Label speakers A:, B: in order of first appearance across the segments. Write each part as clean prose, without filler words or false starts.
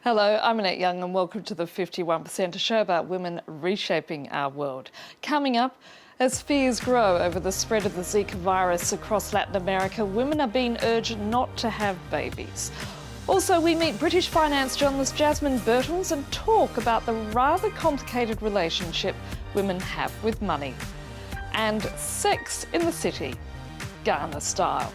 A: Hello, I'm Annette Young and welcome to the 51%, a show about women reshaping our world. Coming up, as fears grow over the spread of the Zika virus across Latin America, women are being urged not to have babies. Also, we meet British finance journalist Jasmine Birtles and talk about the rather complicated relationship women have with money. And sex in the city, Ghana style.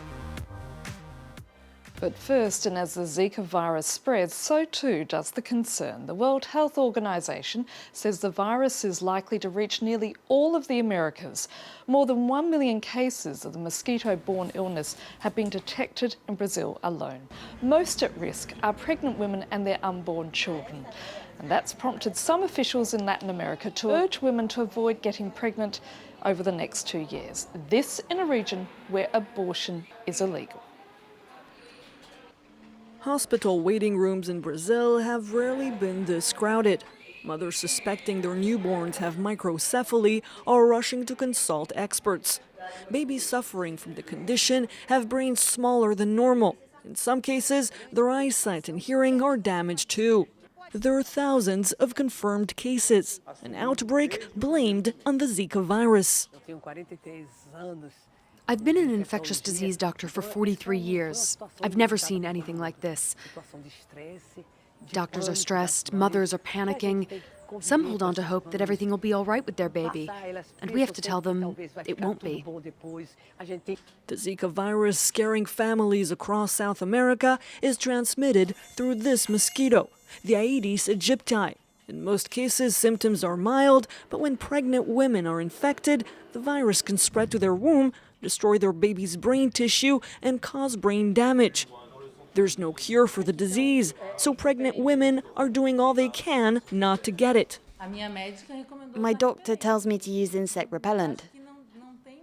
A: But first, and as the Zika virus spreads, so too does the concern. The World Health Organization says the virus is likely to reach nearly all of the Americas. More than 1 million cases of the mosquito-borne illness have been detected in Brazil alone. Most at risk are pregnant women and their unborn children. And that's prompted some officials in Latin America to urge women to avoid getting pregnant over the next 2 years. This in a region where abortion is illegal.
B: Hospital waiting rooms in Brazil have rarely been this crowded. Mothers suspecting their newborns have microcephaly are rushing to consult experts. Babies suffering from the condition have brains smaller than normal. In some cases, their eyesight and hearing are damaged too. There are thousands of confirmed cases, an outbreak blamed on the Zika virus.
C: I've been an infectious disease doctor for 43 years. I've never seen anything like this. Doctors are stressed, mothers are panicking. Some hold on to hope that everything will be all right with their baby. And we have to tell them it won't be.
B: The Zika virus scaring families across South America is transmitted through this mosquito, the Aedes aegypti. In most cases, symptoms are mild, but when pregnant women are infected, the virus can spread to their womb, destroy their baby's brain tissue, and cause brain damage. There's no cure for the disease, so pregnant women are doing all they can not to get it.
D: My doctor tells me to use insect repellent.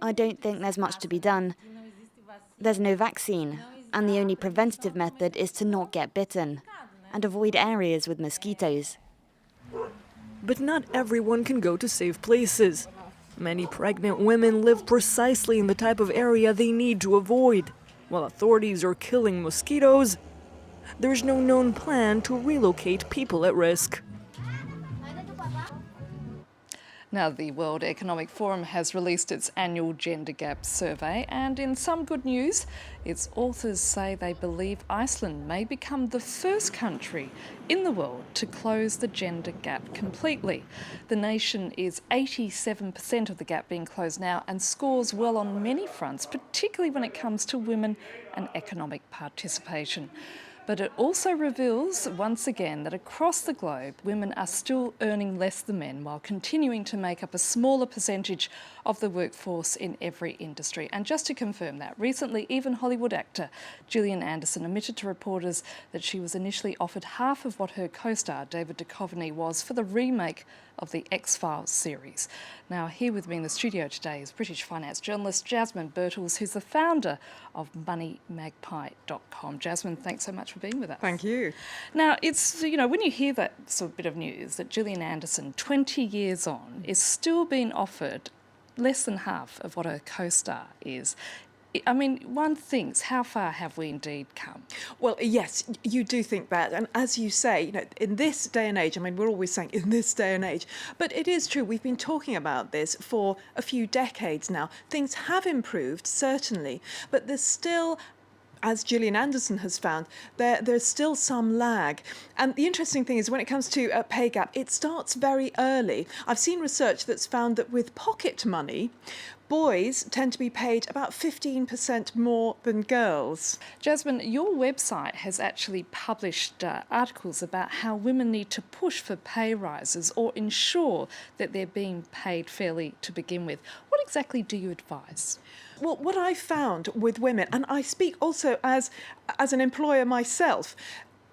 D: I don't think there's much to be done. There's no vaccine, and the only preventative method is to not get bitten and avoid areas with mosquitoes.
B: But not everyone can go to safe places. Many pregnant women live precisely in the type of area they need to avoid. While authorities are killing mosquitoes, there's no known plan to relocate people at risk.
A: Now, the World Economic Forum has released its annual gender gap survey, and in some good news, its authors say they believe Iceland may become the first country in the world to close the gender gap completely. The nation is 87% of the gap being closed now and scores well on many fronts, particularly when it comes to women and economic participation. But it also reveals, once again, that across the globe, women are still earning less than men while continuing to make up a smaller percentage of the workforce in every industry. And just to confirm that, recently even Hollywood actor Gillian Anderson admitted to reporters that she was initially offered half of what her co-star David Duchovny was for the remake of the X-Files series. Now, here with me in the studio today is British finance journalist Jasmine Birtles, who's the founder of moneymagpie.com. Jasmine, thanks so much for being with us.
E: Thank you.
A: Now, it's, you know, when you hear that sort of bit of news that Gillian Anderson, 20 years on, is still being offered less than half of what her co-star is, I mean, one thinks, how far have we indeed come?
E: Well, yes, you do think that. And as you say, you know, in this day and age, I mean, we're always saying in this day and age, but it is true. We've been talking about this for a few decades now. Things have improved, certainly, but there's still, as Gillian Anderson has found, there's still some lag. And the interesting thing is when it comes to a pay gap, it starts very early. I've seen research that's found that with pocket money, boys tend to be paid about 15% more than girls.
A: Jasmine, your website has actually published articles about how women need to push for pay rises or ensure that they're being paid fairly to begin with. What exactly do you advise?
E: Well, what I found with women, and I speak also as an employer myself,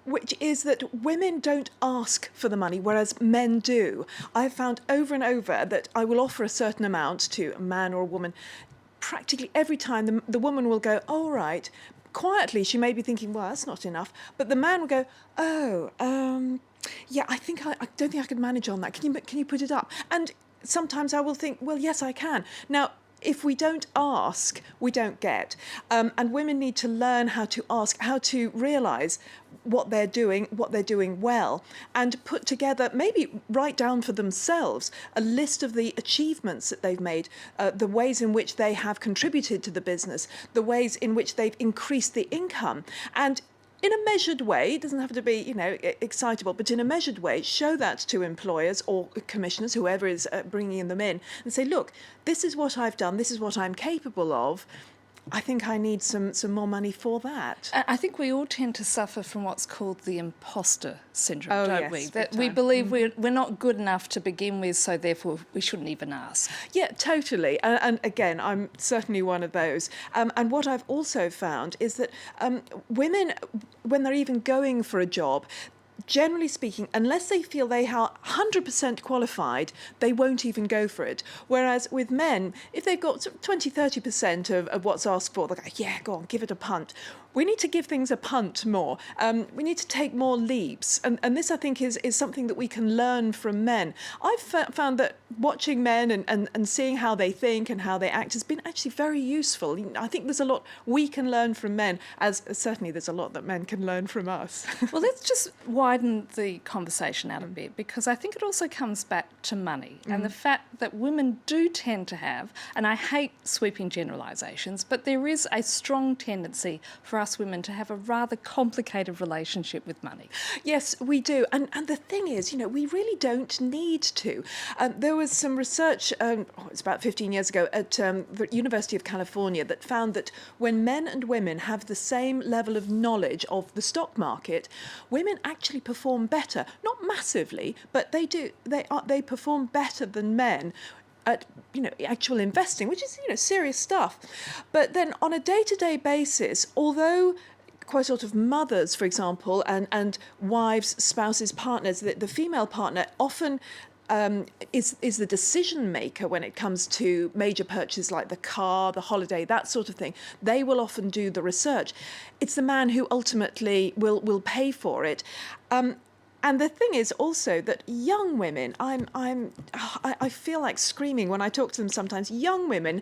E: which is that women don't ask for the money, whereas men do. I've found over and over that I will offer a certain amount to a man or a woman. Practically every time the woman will go, all right. Quietly, she may be thinking, well, that's not enough. But the man will go, yeah, I don't think I could manage on that. Can you put it up? And sometimes I will think, well, yes, I can. Now, if we don't ask, we don't get. And women need to learn how to ask, how to realise what they're doing well, and put together, maybe write down for themselves a list of the achievements that they've made, the ways in which they have contributed to the business, the ways in which they've increased the income. And in a measured way, it doesn't have to be, excitable, but in a measured way, show that to employers or commissioners, whoever is bringing them in, and say, look, this is what I've done, this is what I'm capable of. I think I need some more money for that.
A: I think we all tend to suffer from what's called the imposter syndrome, don't
E: yes,
A: we?
E: big
A: That we
E: time.
A: believe we're not good enough to begin with, so therefore we shouldn't even ask.
E: Yeah, totally. And again, I'm certainly one of those. And what I've also found is that women, when they're even going for a job, generally speaking, unless they feel they are 100% qualified, they won't even go for it. Whereas with men, if they've got 20, 30% of what's asked for, they'll go, yeah, go on, give it a punt. We need to give things a punt more. We need to take more leaps. And this, I think, is something that we can learn from men. I've found that watching men and seeing how they think and how they act has been actually very useful. I think there's a lot we can learn from men, as certainly there's a lot that men can learn from us.
A: Well, let's just widen the conversation out a bit, because I think it also comes back to money and the fact that women do tend to have, and I hate sweeping generalisations, but there is a strong tendency for us women to have a rather complicated relationship with money.
E: Yes, we do. And the thing is, we really don't need to. There was some research, it's about 15 years ago, at the University of California that found that when men and women have the same level of knowledge of the stock market, women actually perform better. Not massively, but they do. They perform better than men at actual investing, which is serious stuff. But then on a day-to-day basis, although quite a lot of mothers, for example, and wives, spouses, partners, the female partner often is the decision maker when it comes to major purchases like the car, the holiday, that sort of thing. They will often do the research. It's the man who ultimately will pay for it. And the thing is also that young women, I feel like screaming when I talk to them sometimes. Young women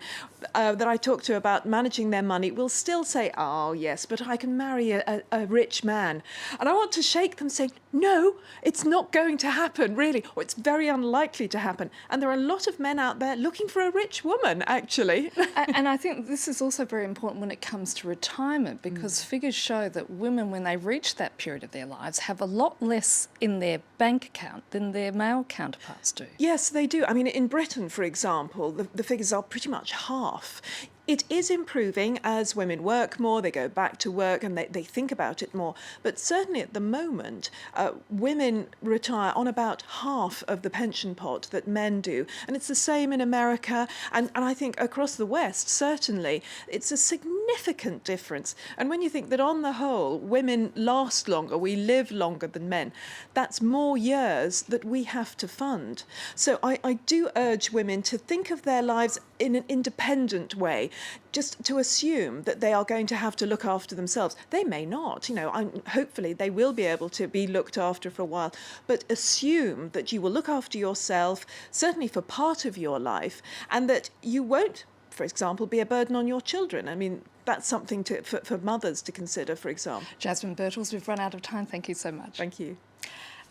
E: that I talk to about managing their money will still say, oh, yes, but I can marry a rich man. And I want to shake them saying, no, it's not going to happen, really, or it's very unlikely to happen. And there are a lot of men out there looking for a rich woman, actually.
A: And I think this is also very important when it comes to retirement, because figures show that women, when they reach that period of their lives, have a lot less in their bank account than their male counterparts do.
E: Yes, they do. I mean, in Britain, for example, the figures are pretty much half. It is improving as women work more, they go back to work and they think about it more. But certainly at the moment, women retire on about half of the pension pot that men do. And it's the same in America. And I think across the West, certainly, it's a significant difference. And when you think that on the whole, women last longer, we live longer than men, that's more years that we have to fund. So I do urge women to think of their lives in an independent way, just to assume that they are going to have to look after themselves. They may not, hopefully they will be able to be looked after for a while, but assume that you will look after yourself, certainly for part of your life, and that you won't, for example, be a burden on your children. I mean, that's something for mothers to consider, for example.
A: Jasmine Birtles, we've run out of time. Thank you so much.
E: Thank you.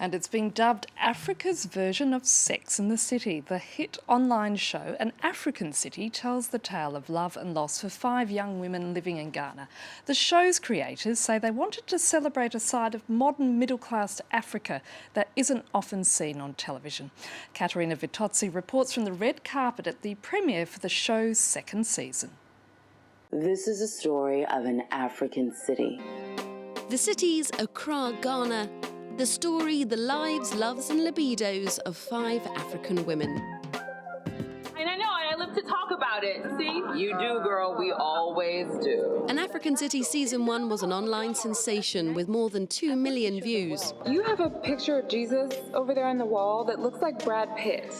A: And it's been dubbed Africa's version of Sex and the City. The hit online show, An African City, tells the tale of love and loss for 5 young women living in Ghana. The show's creators say they wanted to celebrate a side of modern middle-class Africa that isn't often seen on television. Katerina Vittozzi reports from the red carpet at the premiere for the show's 2nd season.
F: This is a story of an African city.
G: The city's Accra, Ghana. The story, the lives, loves and libidos of 5 African women.
H: And I live to talk about it, see?
F: You do, girl. We always do.
G: An African City Season 1 was an online sensation with more than 2 million views.
H: You have a picture of Jesus over there on the wall that looks like Brad Pitt.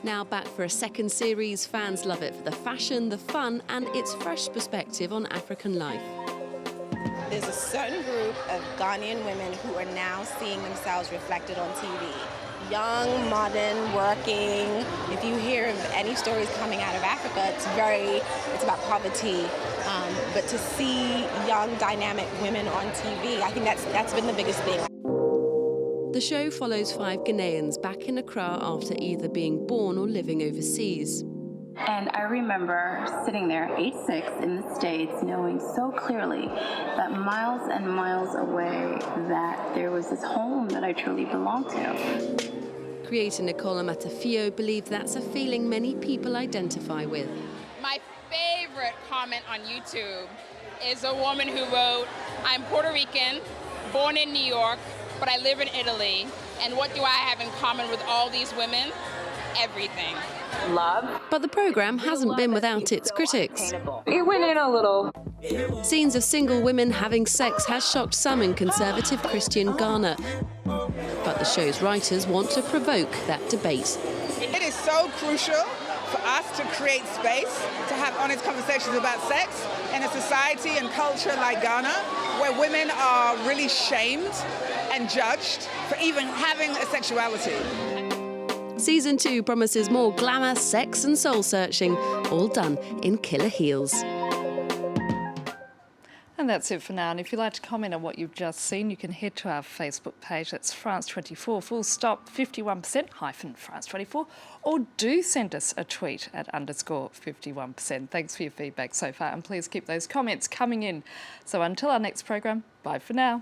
G: Now back for a 2nd series, fans love it for the fashion, the fun and its fresh perspective on African life.
I: There's a certain group of Ghanaian women who are now seeing themselves reflected on TV. young, modern, working. If you hear of any stories coming out of Africa, it's about poverty. But to see young, dynamic women on TV, I think that's been the biggest thing.
G: The show follows 5 Ghanaians back in Accra after either being born or living overseas.
J: And I remember sitting there, 8'6", in the States, knowing so clearly that miles and miles away that there was this home that I truly belonged to.
G: Creator Nicola Matafio believed that's a feeling many people identify with.
K: My favorite comment on YouTube is a woman who wrote, "I'm Puerto Rican, born in New York, but I live in Italy, and what do I have in common with all these women? Everything."
J: Love.
G: But the programme hasn't been without its critics.
H: It went in a little.
G: Scenes of single women having sex has shocked some in conservative Christian Ghana. But the show's writers want to provoke that debate.
L: It is so crucial for us to create space to have honest conversations about sex in a society and culture like Ghana, where women are really shamed and judged for even having a sexuality.
G: Season 2 promises more glamour, sex and soul-searching, all done in killer heels.
A: And that's it for now. And if you'd like to comment on what you've just seen, you can head to our Facebook page. That's France24, full stop, 51% -France24. Or do send us a tweet at _51%. Thanks for your feedback so far. And please keep those comments coming in. So until our next program, bye for now.